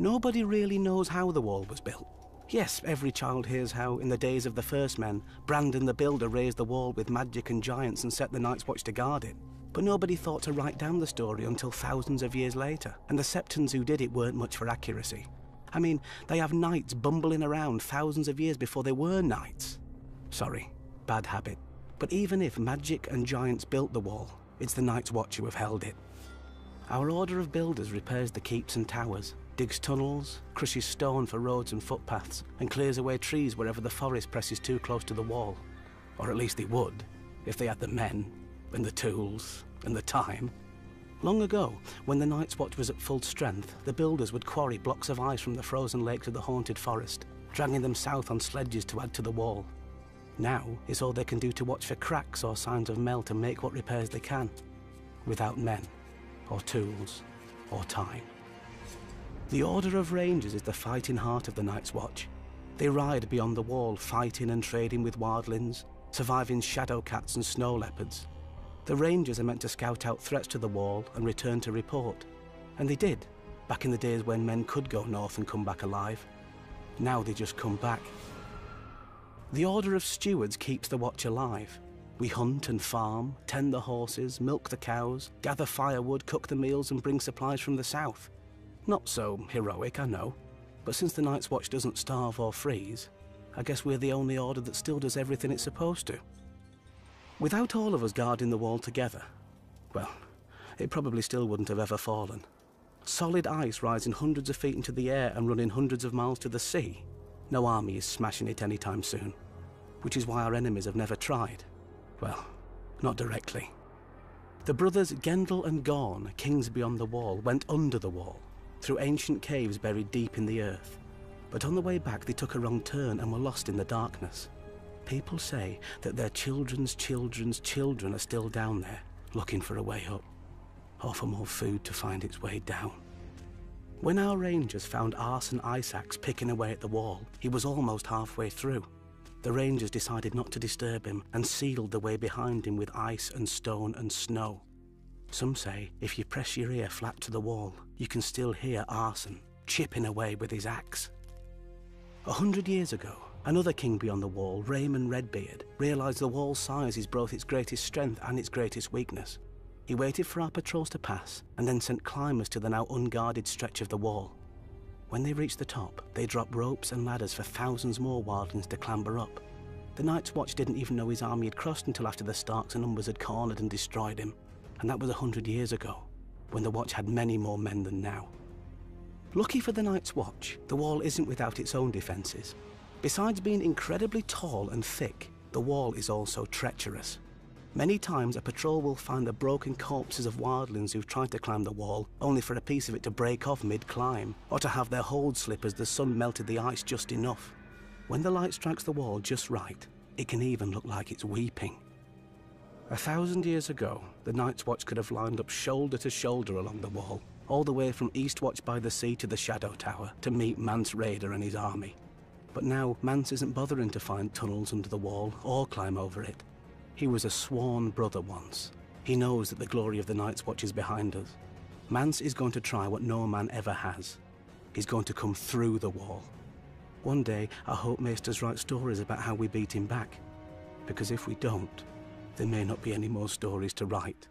Nobody really knows how the wall was built. Yes, every child hears how, in the days of the first men, Brandon the Builder raised the wall with magic and giants and set the Night's Watch to guard it. But nobody thought to write down the story until thousands of years later, and the Septons who did it weren't much for accuracy. I mean, they have knights bumbling around thousands of years before they were knights. Sorry, bad habit. But even if magic and giants built the wall, it's the Night's Watch who have held it. Our order of builders repairs the keeps and towers, digs tunnels, crushes stone for roads and footpaths, and clears away trees wherever the forest presses too close to the wall. Or at least they would, if they had the men, and the tools, and the time. Long ago, when the Night's Watch was at full strength, the builders would quarry blocks of ice from the frozen lakes of the haunted forest, dragging them south on sledges to add to the wall. Now, it's all they can do to watch for cracks or signs of melt and make what repairs they can, without men, or tools, or time. The Order of Rangers is the fighting heart of the Night's Watch. They ride beyond the wall, fighting and trading with wildlings, surviving shadow cats and snow leopards. The Rangers are meant to scout out threats to the wall and return to report. And they did, back in the days when men could go north and come back alive. Now they just come back. The Order of Stewards keeps the Watch alive. We hunt and farm, tend the horses, milk the cows, gather firewood, cook the meals and bring supplies from the south. Not so heroic, I know, but since the Night's Watch doesn't starve or freeze, I guess we're the only order that still does everything it's supposed to. Without all of us guarding the wall together, well, it probably still wouldn't have ever fallen. Solid ice rising hundreds of feet into the air and running hundreds of miles to the sea. No army is smashing it anytime soon, which is why our enemies have never tried. Well, not directly. The brothers Gendel and Gorn, kings beyond the wall, went under the wall, through ancient caves buried deep in the earth. But on the way back they took a wrong turn and were lost in the darkness. People say that their children's children's children are still down there, looking for a way up, or for more food to find its way down. When our rangers found Arson Isaac's picking away at the wall, he was almost halfway through. The rangers decided not to disturb him and sealed the way behind him with ice and stone and snow. Some say if you press your ear flat to the wall, you can still hear Arson chipping away with his axe. 100 years ago, another king beyond the wall, Raymond Redbeard, realised the wall's size is both its greatest strength and its greatest weakness. He waited for our patrols to pass and then sent climbers to the now unguarded stretch of the wall. When they reached the top, they dropped ropes and ladders for thousands more wildlings to clamber up. The Night's Watch didn't even know his army had crossed until after the Starks and Umbers had cornered and destroyed him. And that was 100 years ago, when the Watch had many more men than now. Lucky for the Night's Watch, the wall isn't without its own defences. Besides being incredibly tall and thick, the wall is also treacherous. Many times a patrol will find the broken corpses of wildlings who've tried to climb the wall, only for a piece of it to break off mid-climb, or to have their hold slip as the sun melted the ice just enough. When the light strikes the wall just right, it can even look like it's weeping. 1,000 years ago, the Night's Watch could have lined up shoulder to shoulder along the wall, all the way from Eastwatch by the Sea to the Shadow Tower to meet Mance Rayder and his army. But now, Mance isn't bothering to find tunnels under the wall or climb over it. He was a sworn brother once. He knows that the glory of the Night's Watch is behind us. Mance is going to try what no man ever has. He's going to come through the wall. One day, I hope Maesters write stories about how we beat him back. Because if we don't, there may not be any more stories to write.